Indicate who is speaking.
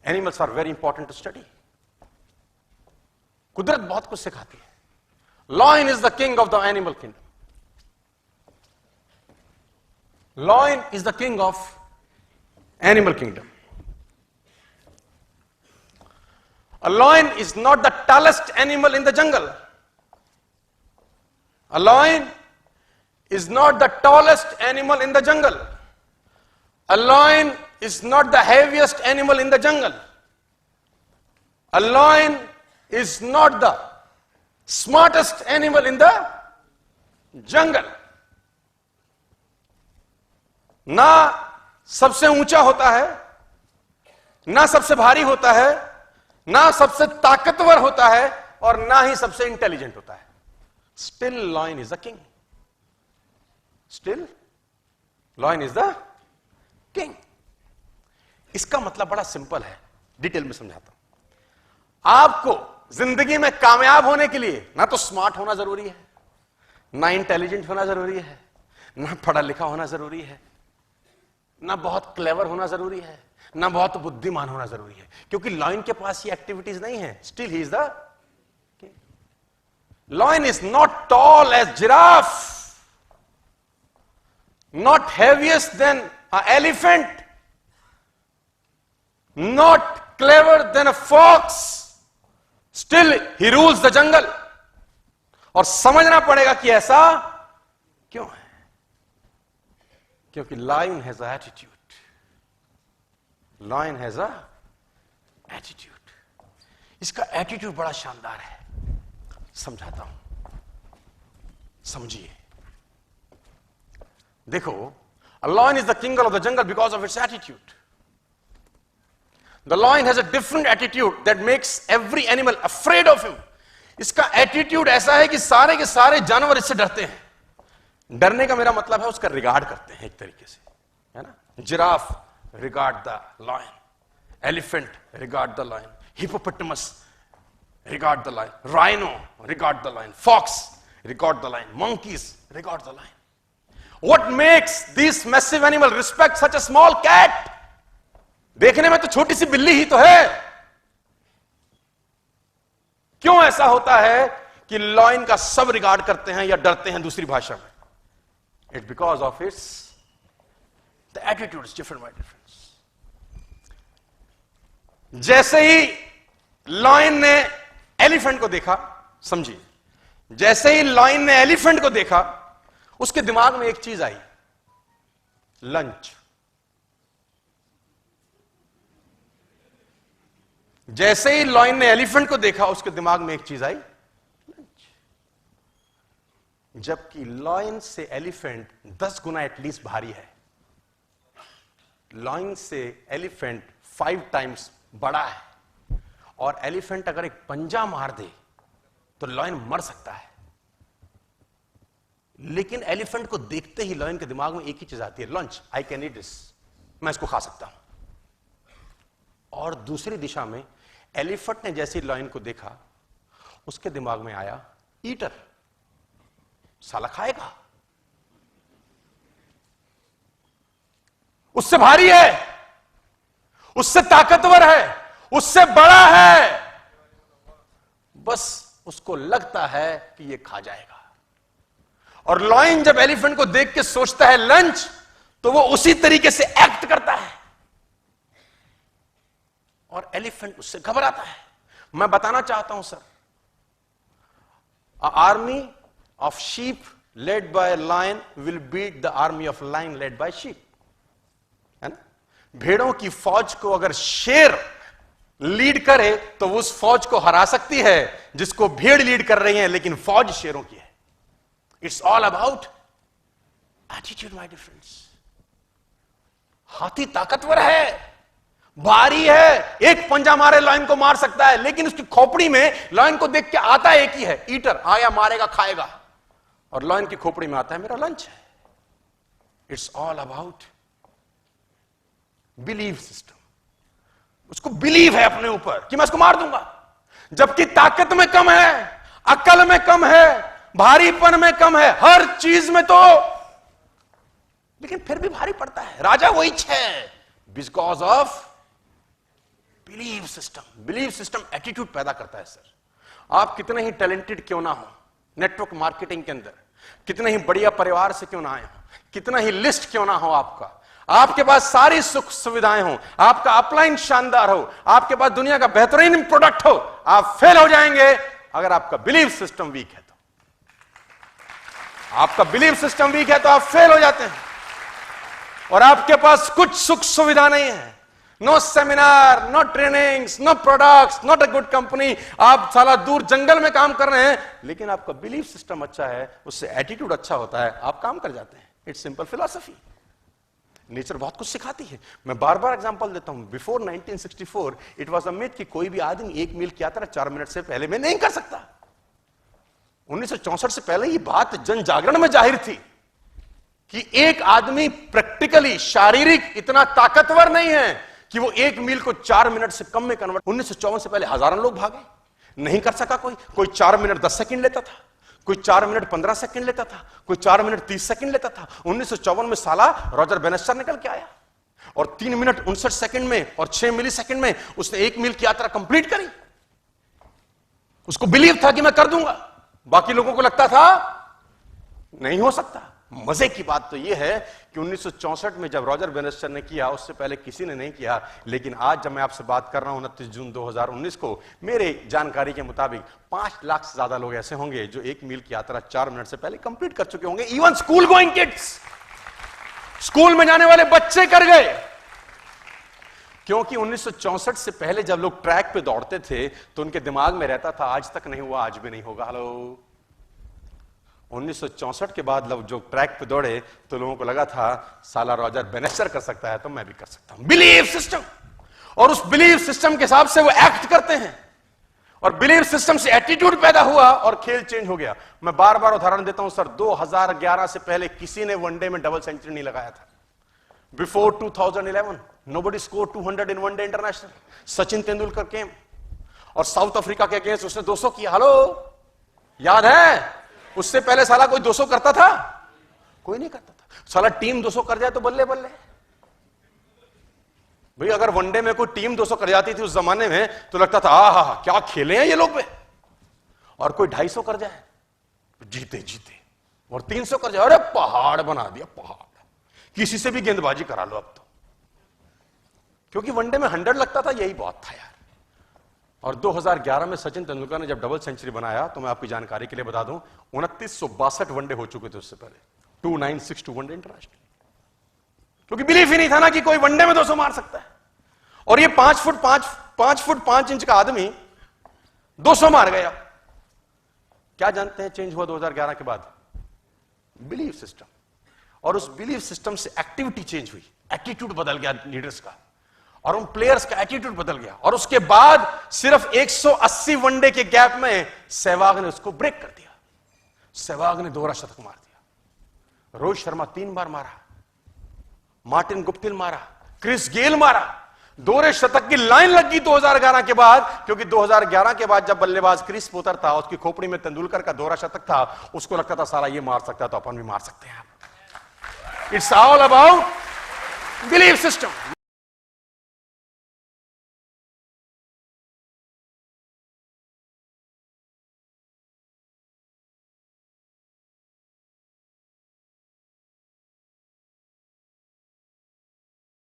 Speaker 1: Animals are very important to study. कुदरत बहुत कुछ सिखाती है. Lion is the king of the animal kingdom. Lion is the king of animal kingdom. A lion is not the tallest animal in the jungle. A lion is not the tallest animal in the jungle. A lion is not the heaviest animal in the jungle. A lion is not the smartest animal in the jungle. ना सबसे ऊंचा होता है, ना सबसे भारी होता है, ना सबसे ताकतवर होता है, और ना ही सबसे इंटेलिजेंट होता है. Still lion is the king. Still lion is the king. इसका मतलब बड़ा सिंपल है, डिटेल में समझाता हूं. आपको जिंदगी में कामयाब होने के लिए ना तो स्मार्ट होना जरूरी है, ना इंटेलिजेंट होना जरूरी है, ना पढ़ा लिखा होना जरूरी है, ना बहुत क्लेवर होना जरूरी है, ना बहुत बुद्धिमान होना जरूरी है, क्योंकि लॉयन के पास ये एक्टिविटीज नहीं है. Still he is the king. Lion is not tall as giraffe, not heaviest then a elephant, not clever then a fox. Still he rules the jungle. और समझना पड़ेगा कि ऐसा क्यों है. क्योंकि lion has a attitude. Lion has a attitude. इसका attitude बड़ा शानदार है. समझाता हूं, समझिए. देखो, a lion is the king of the jungle because of its attitude. The lion has a different attitude that makes every animal afraid of him. इसका attitude ऐसा है कि सारे के सारे जानवर इससे डरते हैं. डरने का मेरा मतलब है उसका रिगार्ड करते हैं एक तरीके से, है ना. Giraffe regard the lion, elephant regard the lion, hippopotamus regard the lion, rhino regard the lion, fox regard the lion, monkeys regard the lion. What makes this massive animal respect such a small cat? देखने में तो छोटी सी बिल्ली ही तो है. क्यों ऐसा होता है कि लॉयन का सब रिगार्ड करते हैं या डरते हैं दूसरी भाषा में? It's because of its the attitude is different by difference. जैसे ही लॉयन ने एलिफेंट को देखा, समझिए, जैसे ही लॉयन ने एलिफेंट को देखा, उसके दिमाग में एक चीज आई, लंच. जैसे ही लॉयन ने एलिफेंट को देखा, उसके दिमाग में एक चीज आई, लंच. जबकि लॉयन से एलिफेंट 10 गुना एटलीस्ट भारी है. लॉयन से एलिफेंट 5 टाइम्स बड़ा है. और एलिफेंट अगर एक पंजा मार दे तो लॉयन मर सकता है. लेकिन एलिफेंट को देखते ही लॉयन के दिमाग में एक ही चीज आती है, lunch. I can eat this, मैं इसको खा सकता हूं. और दूसरी दिशा में एलिफेंट ने जैसे लॉयन को देखा, उसके दिमाग में आया, ईटर, साला खाएगा, उससे भारी है, उससे ताकतवर है, उससे बड़ा है, बस उसको लगता है कि ये खा जाएगा. और लॉयन जब एलिफेंट को देख के सोचता है लंच, तो वो उसी तरीके से एक्ट करता है और एलिफेंट उससे घबराता है. मैं बताना चाहता हूं sir, army of sheep led by lion will beat the army of lion led by sheep. है ना. भेड़ों की फौज को अगर शेर लीड करे तो वो उस फौज को हरा सकती है जिसको भेड़ लीड कर रही है, लेकिन फौज शेरों की है. It's all about attitude my difference. हाथी ताकतवर है, भारी है, एक पंजा मारे लॉयन को मार सकता है, लेकिन उसकी खोपड़ी में लॉयन को देख के आता एक ही है, ईटर. आया, मारेगा, खाएगा. और लॉयन की खोपड़ी में आता है, मेरा लंच है. It's all about believe system. उसको बिलीव है अपने ऊपर कि मैं उसको मार दूंगा. जबकि ताकत में कम है, अकल में कम है, भारीपन में कम है, हर चीज में तो, लेकिन फिर भी भारी पड़ता है। राजा वही है, because of believe system. Believe system attitude पैदा करता है। सर, आप कितने ही टैलेंटेड क्यों ना हो, नेटवर्क मार्केटिंग के अंदर कितने ही बढ़िया परिवार से क्यों ना आए हो, कितना ही लिस्ट क्यों ना हो आपका, आपके पास सारी सुख सुविधाएं हो, आपका अपलाइन शानदार हो, आपके पास दुनिया का बेहतरीन प्रोडक्ट हो, आप फेल हो जाएंगे अगर आपका बिलीव सिस्टम वीक है। तो आपका बिलीव सिस्टम वीक है तो आप फेल हो जाते हैं। और आपके पास कुछ सुख सुविधा नहीं है, no seminar, no trainings, no products, not a good company, आप साला दूर जंगल में काम कर रहे हैं, लेकिन आपका बिलीव सिस्टम अच्छा है, उससे एटीट्यूड अच्छा होता है, आप काम कर जाते हैं। It's simple philosophy. नेचर बहुत कुछ सिखाती है। मैं बार बार एग्जांपल देता हूं। Before 1964 it was a myth कि कोई भी आदमी 1 मील की यात्रा 4 मिनट से पहले में नहीं कर सकता। 1964 से पहले ये बात जन जागरण में जाहिर थी कि एक आदमी प्रैक्टिकली, शारीरिक इतना ताकतवर नहीं है कि वो 1 मील को 4 मिनट से कम में कन्वर्ट। 1954 से पहले हजारों लोग भागे, नहीं कर सका कोई 4 मिनट 10 सेकंड लेता था, कोई 4 मिनट 15 सेकंड लेता था, कोई 4 मिनट 30 सेकंड लेता था। 1954 में साला रॉजर बेनेस्टर निकल के आया और 3 मिनट 59 सेकंड में और 6 मिली सेकंड में उसने 1 मील की यात्रा कंप्लीट करी। उसको बिलीव था कि मैं कर दूंगा, बाकी लोगों को लगता था नहीं हो सकता। मजे की बात तो यह है कि 1964 में जब रॉजर बेनेस्टर ने किया, उससे पहले किसी ने नहीं किया। लेकिन आज जब मैं आपसे बात कर रहा हूं 29 जून 2019 को, मेरे जानकारी के मुताबिक 5 लाख से ज्यादा लोग ऐसे होंगे जो 1 मील की यात्रा 4 मिनट से पहले कंप्लीट कर चुके होंगे। Even school going kids, school में जाने वाले बच्चे कर गए। क्योंकि 1964 से पहले जब लोग ट्रैक पे दौड़ते थे तो उनके दिमाग में रहता था आज तक नहीं हुआ, आज भी नहीं होगा। हेलो, 1964 के बाद लोग जो ट्रैक पे दौड़े तो लोगों को लगा था साला रॉजर बेनेस्टर कर सकता है तो मैं भी कर सकता हूं। Believe system. और उस बिलीव सिस्टम के हिसाब से वो एक्ट करते हैं और बिलीव सिस्टम से एटीट्यूड पैदा हुआ और खेल चेंज हो गया। मैं बार बार उदाहरण देता हूं सर, 2011 से पहले किसी ने वनडे में डबल सेंचुरी नहीं लगाया था। Before 2011 nobody score 200 in one day international. Sachin Tendulkar came और साउथ अफ्रीका के अगेंस्ट उसने 200 किया। हेलो, याद है? उससे पहले साला कोई 200 करता था? कोई नहीं करता था। साला टीम 200 कर जाए तो बल्ले बल्ले भाई। अगर वनडे में कोई टीम 200 कर जाती थी उस जमाने में तो लगता था आहा क्या खेले हैं ये लोग पे। और कोई 250 कर जाए जीते जीते, और 300 कर जाए अरे पहाड़ बना दिया पहाड़। किसी से भी गेंदबाजी करा लो अब तो, क्योंकि वनडे में 100 लगता था, यही बहुत था यार। और 2011 में सचिन तेंदुलकर ने जब डबल सेंचुरी बनाया तो मैं आपकी जानकारी के लिए बता दूं 2962 वनडे हो चुके थे उससे पहले, 2962 वनडे इंटरनेशनल। क्योंकि बिलीफ ही नहीं था ना कि कोई वनडे में 200 मार सकता है। और ये 5 फुट 5 इंच का आदमी 200 मार गया। क्या जानते हैं चेंज हुआ 2011 के बाद? Belief system. और उस बिलीफ सिस्टम से एक्टिविटी चेंज हुई, एटीट्यूड बदल गया लीडर्स का, और उन प्लेयर्स का एटीट्यूड बदल गया। और उसके बाद सिर्फ 180 वनडे के गैप में सहवाग ने उसको ब्रेक कर दिया। सहवाग ने दोहरा शतक मार दिया, रोहित शर्मा 3 बार मारा, मार्टिन गुप्टिल मारा, क्रिस गेल मारा। दोहरे शतक की लाइन लगी 2011 के बाद, क्योंकि 2011 के बाद जब बल्लेबाज क्रिस पोतर था, उसकी खोपड़ी में तेंदुलकर का दोहरा शतक था, उसको लगता था साला ये मार सकता है तो अपन भी मार सकते हैं। It's all about belief system.